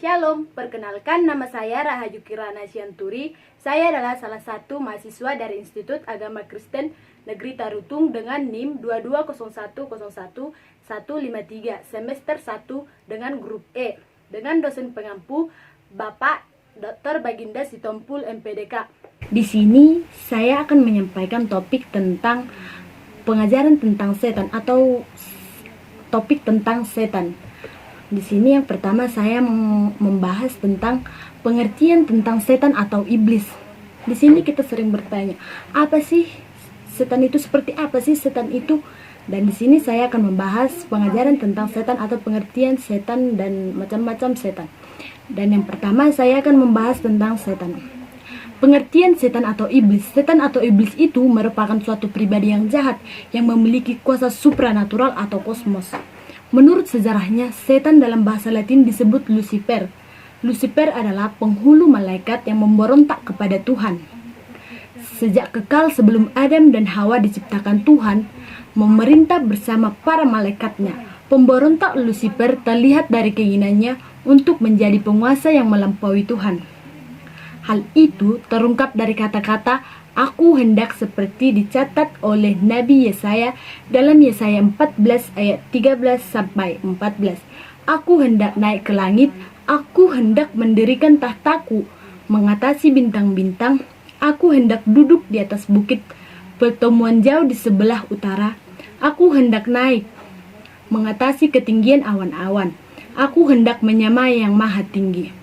Shalom, perkenalkan nama saya Rahayu Kirana Sianturi. Saya adalah salah satu mahasiswa dari Institut Agama Kristen Negeri Tarutung dengan NIM 220101153 semester 1 dengan grup E dengan dosen pengampu Bapak Dr. Baginda Sitompul MPDK. Di sini saya akan menyampaikan topik tentang pengajaran tentang setan atau topik tentang setan. Di sini yang pertama saya mau membahas tentang pengertian tentang setan atau iblis. Di sini kita sering bertanya, apa sih setan itu, seperti apa sih setan itu? Dan di sini saya akan membahas pengajaran tentang setan atau pengertian setan dan macam-macam setan. Dan yang pertama saya akan membahas tentang setan. Pengertian setan atau iblis. Setan atau iblis itu merupakan suatu pribadi yang jahat yang memiliki kuasa supranatural atau kosmos. Menurut sejarahnya, setan dalam bahasa Latin disebut Lucifer. Lucifer adalah penghulu malaikat yang memberontak kepada Tuhan. Sejak kekal sebelum Adam dan Hawa diciptakan Tuhan, memerintah bersama para malaikatnya. Pemberontak Lucifer terlihat dari keinginannya untuk menjadi penguasa yang melampaui Tuhan. Hal itu terungkap dari kata-kata "Aku hendak", seperti dicatat oleh Nabi Yesaya dalam Yesaya 14 ayat 13 sampai 14. "Aku hendak naik ke langit, aku hendak mendirikan tahtaku, mengatasi bintang-bintang, aku hendak duduk di atas bukit pertemuan jauh di sebelah utara, aku hendak naik, mengatasi ketinggian awan-awan, aku hendak menyamai yang maha tinggi."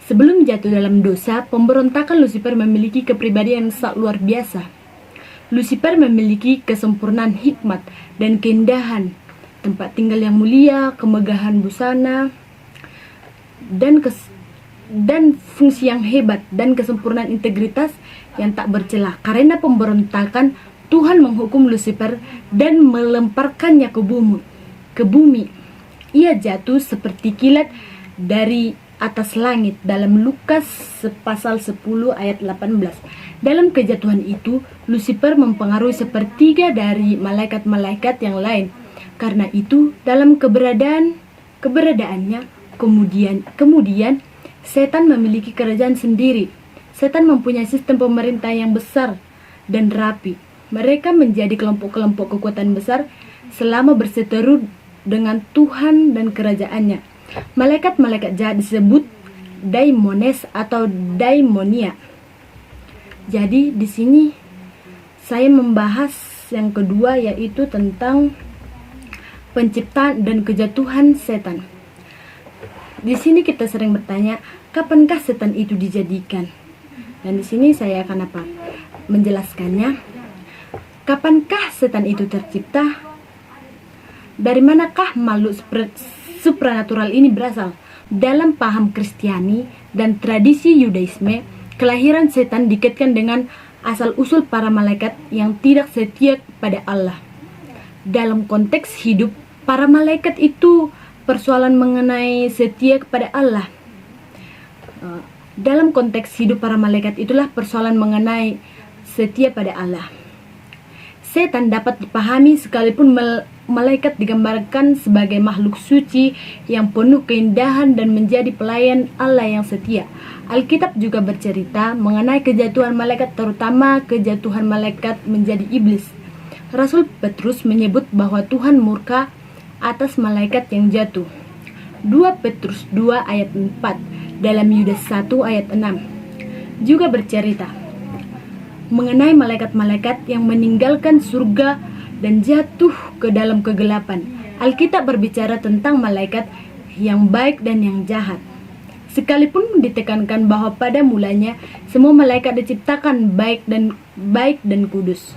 Sebelum jatuh dalam dosa, pemberontakan Lucifer memiliki kepribadian yang sangat luar biasa. Lucifer memiliki kesempurnaan hikmat dan keindahan, tempat tinggal yang mulia, kemegahan busana, dan fungsi yang hebat, dan kesempurnaan integritas yang tak bercelah. Karena pemberontakan, Tuhan menghukum Lucifer dan melemparkannya ke bumi. Ia jatuh seperti kilat dari atas langit dalam Lukas pasal 10 ayat 18. Dalam kejatuhan itu, Lucifer mempengaruhi sepertiga dari malaikat-malaikat yang lain. Karena itu, dalam keberadaannya, kemudian setan memiliki kerajaan sendiri. Setan mempunyai sistem pemerintah yang besar dan rapi. Mereka menjadi kelompok-kelompok kekuatan besar selama berseteru dengan Tuhan dan kerajaannya. Malaikat-malaikat jahat disebut daimones atau daimonia. Jadi di sini saya membahas yang kedua, yaitu tentang penciptaan dan kejatuhan setan. Di sini kita sering bertanya, kapankah setan itu dijadikan? Dan di sini saya akan menjelaskannya. Kapankah setan itu tercipta? Dari manakah makhluk supranatural ini berasal? Dalam paham Kristiani dan tradisi Yudaisme, kelahiran setan dikaitkan dengan asal-usul para malaikat yang tidak setia kepada Allah. Dalam konteks hidup, para malaikat itu persoalan mengenai setia kepada Allah. Dalam konteks hidup para malaikat itulah persoalan mengenai setia pada Allah. Setan dapat dipahami sekalipun malaikat digambarkan sebagai makhluk suci yang penuh keindahan dan menjadi pelayan Allah yang setia. Alkitab juga bercerita mengenai kejatuhan malaikat, terutama kejatuhan malaikat menjadi iblis. Rasul Petrus menyebut bahwa Tuhan murka atas malaikat yang jatuh. 2 Petrus 2 ayat 4 dalam Yudas 1 ayat 6 juga bercerita mengenai malaikat-malaikat yang meninggalkan surga dan jatuh ke dalam kegelapan. Alkitab berbicara tentang malaikat yang baik dan yang jahat. Sekalipun ditekankan bahwa pada mulanya semua malaikat diciptakan baik dan kudus.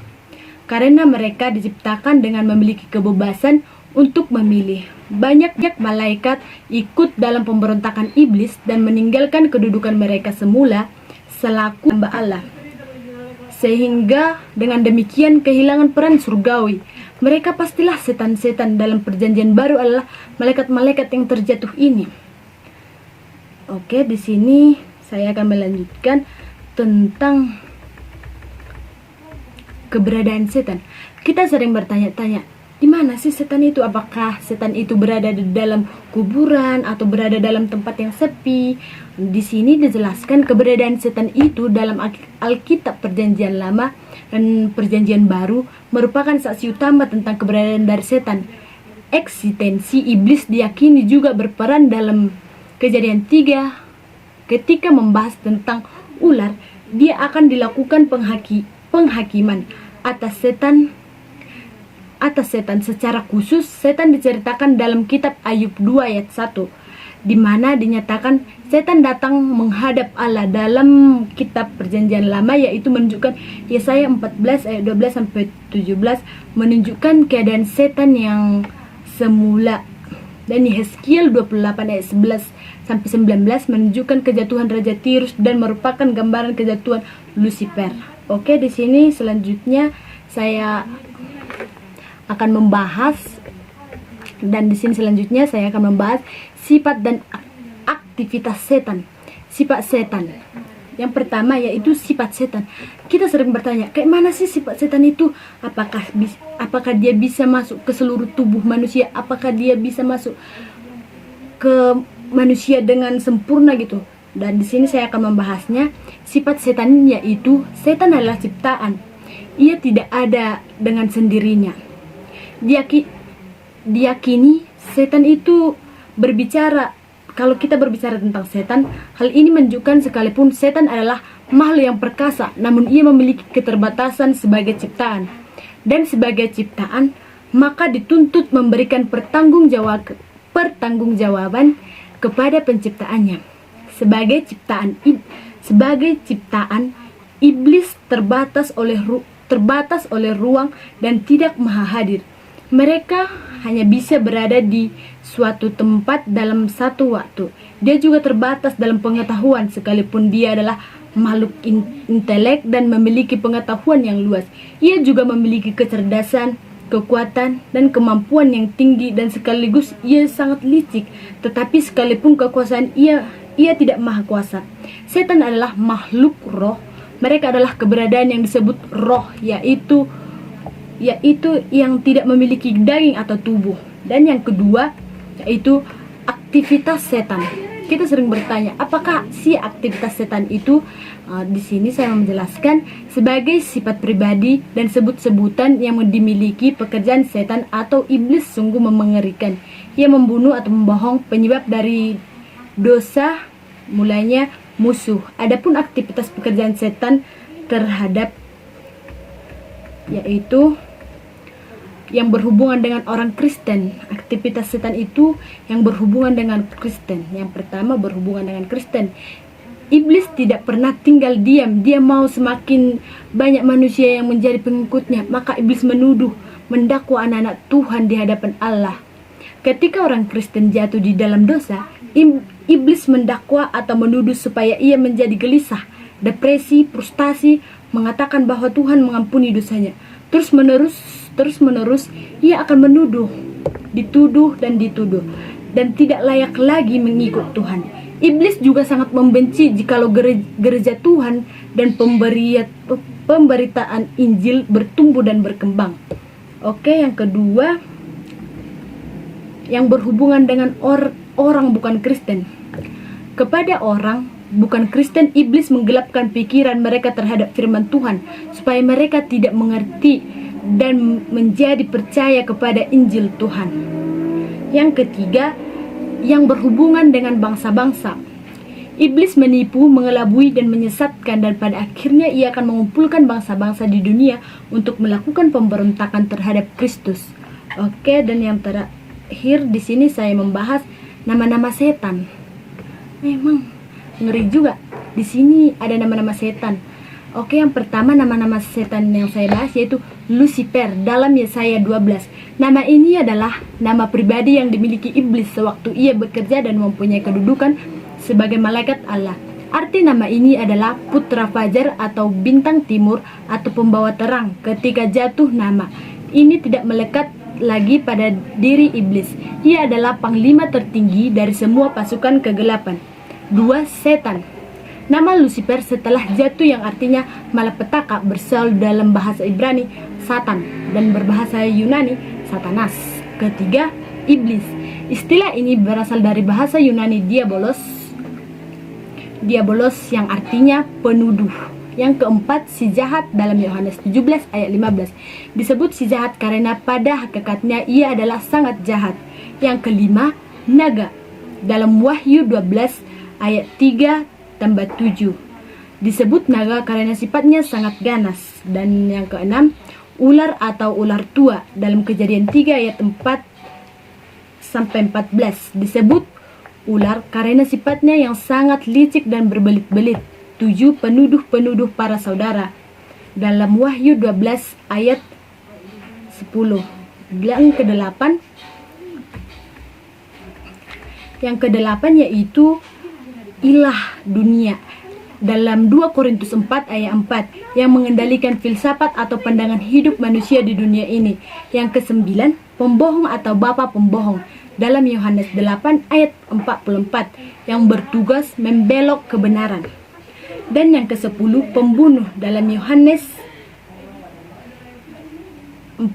Karena mereka diciptakan dengan memiliki kebebasan untuk memilih. Banyak malaikat ikut dalam pemberontakan iblis dan meninggalkan kedudukan mereka semula selaku hamba Allah. Sehingga dengan demikian kehilangan peran surgawi. Mereka pastilah setan-setan dalam perjanjian baru adalah malaikat-malaikat yang terjatuh ini. Oke, di sini saya akan melanjutkan tentang keberadaan setan. Kita sering bertanya-tanya, di mana sih setan itu? Apakah setan itu berada di dalam kuburan atau berada dalam tempat yang sepi? Di sini dijelaskan keberadaan setan itu dalam Alkitab Perjanjian Lama dan Perjanjian Baru merupakan saksi utama tentang keberadaan dari setan. Eksistensi iblis diyakini juga berperan dalam Kejadian 3 ketika membahas tentang ular. Dia akan dilakukan penghakiman atas setan. Secara khusus setan diceritakan dalam kitab Ayub 2 ayat 1, di mana dinyatakan setan datang menghadap Allah. Dalam kitab Perjanjian Lama yaitu menunjukkan Yesaya 14 ayat 12 sampai 17 menunjukkan keadaan setan yang semula, dan Yeskiel 28 ayat 11 sampai 19 menunjukkan kejatuhan Raja Tirus dan merupakan gambaran kejatuhan Lucifer. Oke, di sini selanjutnya saya akan membahas sifat dan aktivitas setan. Sifat setan. Yang pertama yaitu sifat setan. Kita sering bertanya, kayak mana sih sifat setan itu? Apakah dia bisa masuk ke seluruh tubuh manusia? Apakah dia bisa masuk ke manusia dengan sempurna gitu? Dan di sini saya akan membahasnya. Sifat setan yaitu setan adalah ciptaan. Ia tidak ada dengan sendirinya. Diyakini setan itu berbicara. Kalau kita berbicara tentang setan, hal ini menunjukkan sekalipun setan adalah makhluk yang perkasa, namun ia memiliki keterbatasan sebagai ciptaan. Dan sebagai ciptaan, maka dituntut memberikan pertanggungjawaban kepada penciptaannya. Sebagai ciptaan, iblis terbatas oleh ruang dan tidak maha hadir. Mereka hanya bisa berada di suatu tempat dalam satu waktu. Dia juga terbatas dalam pengetahuan, sekalipun dia adalah makhluk intelek dan memiliki pengetahuan yang luas. Ia juga memiliki kecerdasan, kekuatan, dan kemampuan yang tinggi, dan sekaligus ia sangat licik. Tetapi sekalipun kekuasaan ia tidak maha kuasa. Setan adalah makhluk roh. Mereka adalah keberadaan yang disebut roh, yaitu yang tidak memiliki daging atau tubuh. Dan yang kedua yaitu aktivitas setan. Kita sering bertanya, apakah sih aktivitas setan itu? Di sini saya menjelaskan sebagai sifat pribadi dan sebut-sebutan yang dimiliki pekerjaan setan atau iblis sungguh mengerikan. Ia membunuh atau membohong, penyebab dari dosa mulainya musuh. Adapun aktivitas pekerjaan setan terhadap yaitu yang berhubungan dengan orang Kristen. Aktivitas setan itu yang berhubungan dengan Kristen. Yang pertama berhubungan dengan Kristen. Iblis tidak pernah tinggal diam. Dia mau semakin banyak manusia yang menjadi pengikutnya. Maka iblis menuduh, mendakwa anak-anak Tuhan di hadapan Allah. Ketika orang Kristen jatuh di dalam dosa, iblis mendakwa atau menuduh supaya ia menjadi gelisah, depresi, frustasi, mengatakan bahwa Tuhan mengampuni dosanya. Terus menerus ia akan menuduh, dituduh, dan tidak layak lagi mengikut Tuhan. Iblis juga sangat membenci jikalau gereja Tuhan dan pemberitaan Injil bertumbuh dan berkembang. Oke, yang kedua yang berhubungan dengan orang bukan Kristen. Kepada orang bukan Kristen, iblis menggelapkan pikiran mereka terhadap firman Tuhan supaya mereka tidak mengerti dan menjadi percaya kepada Injil Tuhan. Yang ketiga, yang berhubungan dengan bangsa-bangsa. Iblis menipu, mengelabui, dan menyesatkan, dan pada akhirnya ia akan mengumpulkan bangsa-bangsa di dunia untuk melakukan pemberontakan terhadap Kristus. Oke, dan yang terakhir di sini saya membahas nama-nama setan. Memang ngeri juga. Di sini ada nama-nama setan. Oke, yang pertama nama-nama setan yang saya bahas yaitu Lucifer dalam Yesaya 12. Nama ini adalah nama pribadi yang dimiliki iblis sewaktu ia bekerja dan mempunyai kedudukan sebagai malaikat Allah. Arti nama ini adalah putra fajar atau bintang timur atau pembawa terang. Ketika jatuh nama ini tidak melekat lagi pada diri iblis. Ia adalah panglima tertinggi dari semua pasukan kegelapan. 2. Setan. Nama Lucifer setelah jatuh yang artinya malapetaka berasal dalam bahasa Ibrani Satan dan berbahasa Yunani Satanas. Ketiga, iblis. Istilah ini berasal dari bahasa Yunani diabolos yang artinya penuduh. Yang keempat, si jahat dalam Yohanes 17 ayat 15. Disebut si jahat karena pada hakikatnya ia adalah sangat jahat. Yang kelima, naga dalam Wahyu 12 ayat 3-7. Disebut naga karena sifatnya sangat ganas. Dan yang keenam, ular atau ular tua dalam Kejadian 3 ayat 4-14. Disebut ular karena sifatnya yang sangat licik dan berbelit-belit. 7. Penuduh-penuduh para saudara dalam Wahyu 12 ayat 10. Yang kedelapan yaitu ilah dunia dalam 2 Korintus 4 ayat 4 yang mengendalikan filsafat atau pandangan hidup manusia di dunia ini. Yang kesembilan, pembohong atau bapa pembohong dalam Yohanes 8 ayat 44 yang bertugas membelok kebenaran. Dan yang ke-10, pembunuh dalam Yohanes 8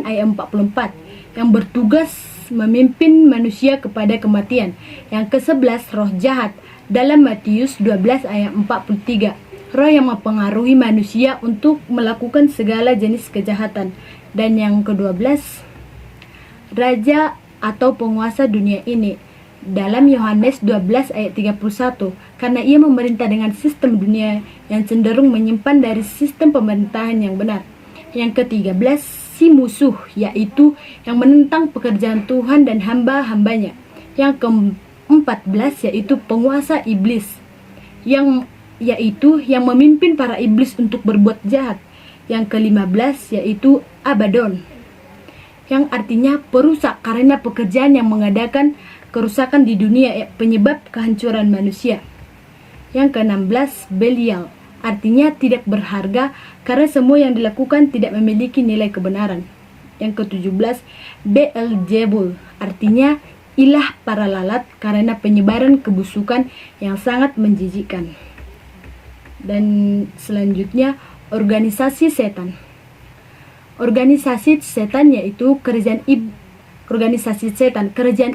ayat 44 yang bertugas memimpin manusia kepada kematian. Yang ke-11, roh jahat dalam Matius 12 ayat 43, roh yang mempengaruhi manusia untuk melakukan segala jenis kejahatan. Dan yang ke-12, raja atau penguasa dunia ini dalam Yohanes 12 ayat 31, karena ia memerintah dengan sistem dunia yang cenderung menyimpan dari sistem pemerintahan yang benar. Yang ke-13, si musuh, yaitu yang menentang pekerjaan Tuhan dan hamba-hambanya. Yang ke-14 yaitu penguasa iblis, yang memimpin para iblis untuk berbuat jahat. Yang ke-15 yaitu Abaddon, yang artinya perusak karena pekerjaan yang mengadakan kerusakan di dunia, penyebab kehancuran manusia. Yang ke-16 Belial, artinya tidak berharga karena semua yang dilakukan tidak memiliki nilai kebenaran. Yang ke-17 Beelzebul, artinya ilah para lalat karena penyebaran kebusukan yang sangat menjijikkan. Dan selanjutnya organisasi setan. Organisasi setan yaitu kerajaan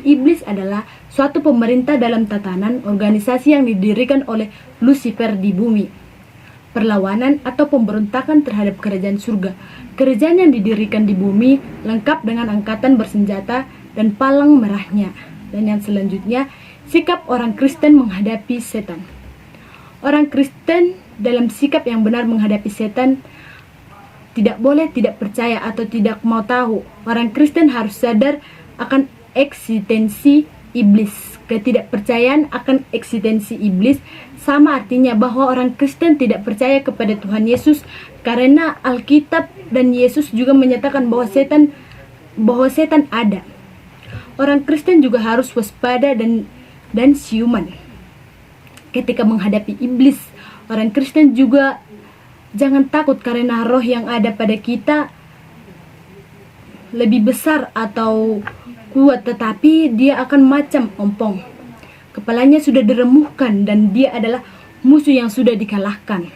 iblis adalah suatu pemerintah dalam tatanan organisasi yang didirikan oleh Lucifer di bumi. Perlawanan atau pemberontakan terhadap kerajaan surga. Kerajaan yang didirikan di bumi lengkap dengan angkatan bersenjata dan palang merahnya. Dan yang selanjutnya, sikap orang Kristen menghadapi setan. Orang Kristen dalam sikap yang benar menghadapi setan tidak boleh tidak percaya atau tidak mau tahu. Orang Kristen harus sadar akan eksistensi iblis. Ketidakpercayaan akan eksistensi iblis sama artinya bahwa orang Kristen tidak percaya kepada Tuhan Yesus, karena Alkitab dan Yesus juga menyatakan bahwa setan ada. Orang Kristen juga harus waspada dan siuman ketika menghadapi iblis. Orang Kristen juga jangan takut karena roh yang ada pada kita lebih besar atau kuat, tetapi dia akan macam ompong. Kepalanya sudah diremuhkan dan dia adalah musuh yang sudah dikalahkan.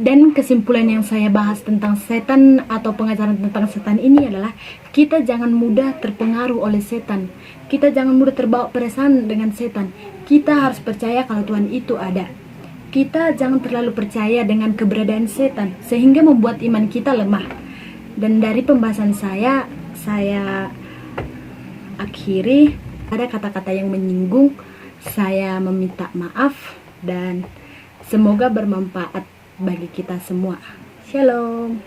Dan kesimpulan yang saya bahas tentang setan atau pengajaran tentang setan ini adalah kita jangan mudah terpengaruh oleh setan. Kita jangan mudah terbawa perasaan dengan setan. Kita harus percaya kalau Tuhan itu ada. Kita jangan terlalu percaya dengan keberadaan setan sehingga membuat iman kita lemah. Dan dari pembahasan saya akhiri, ada kata-kata yang menyinggung, saya meminta maaf dan semoga bermanfaat bagi kita semua. Shalom.